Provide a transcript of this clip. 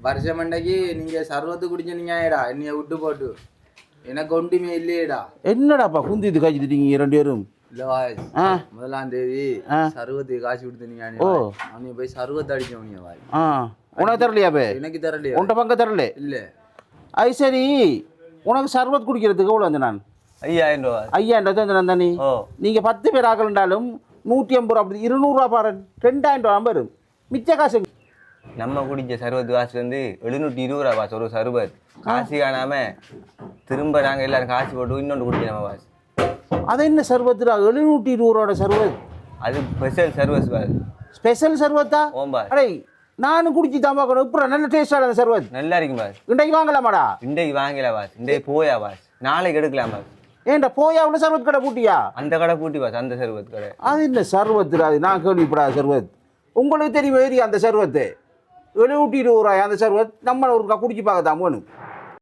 வருஷம் மண்டைக்கு நீங்க சர்வத்து குடிச்சீங்கடா என்னைய விட்டு போட்டு எனக்கு ஒன்றுமே இல்லையேடா. என்னடாப்பா குந்தி இது காய்ச்சிட்டீங்க ரெண்டு பேரும்? இல்ல வாய் 1ஆம் தேதி சர்வத்துக்கு காசு கொடுத்தீங்க. ஓ அவனை போய் சர்வத்தை அடிச்சவனிய வாய். உனக்கு தரலையாப்பே? எனக்கு தரலையா? உன்ட்ட பங்க தரல? இல்ல. அது சரி, உனக்கு சர்வத் குடிக்கிறதுக்கு எவ்வளோ வந்து? நான் 5000 ரூபா. 5000 ரூபா வந்து தானே. நீங்கள் 10 பேர் ஆகலண்டாலும் 150 ரூபா, அப்படி 200 ரூபா பாரு, 2000 ரூபா வரும். மிச்ச காசு நம்ம குடிச்ச சர்வத் காசு வந்து 720 ரூபா பாஸ். ஒரு சர்வத் காசு காணாம திரும்ப நாங்கள் எல்லாரும் காசு போட்டு இன்னொன்று குடிக்கிறோம் பாஸ். அது என்ன சர்வத்துடா 720 ரூபாயோட சர்வத்? அது ஸ்பெஷல் சர்வஸ் பாஸ். ஸ்பெஷல் சர்வத்தா? ஓம்பா. அடே நானும் குடிச்சு தான் பார்க்கணும். இப்போ நல்ல டேஸ்டாக அந்த சர்வத் நல்லா இருக்கும் பாஸ். இன்றைக்கு வாங்கலாமாடா? இன்றைக்கு வாங்கல பாஸ், இன்றைக்கு போயா பாஸ், நாளைக்கு எடுக்கலாம் பாஸ். ஏன்டா போயா உள்ள சர்வத் கடை பூட்டியா? அந்த கடை பூட்டி பாஸ், அந்த சர்வத் கடை. அது என்ன சர்வத்துடா? அது நான் கேள்விப்படாத சர்வத். உங்களுக்கு தெரியும் ஏறி அந்த சர்வத்து 720 ரூபாய் அந்த சர்வத். நம்ம ஒரு குடிச்சு பார்க்க தான் வேணும்.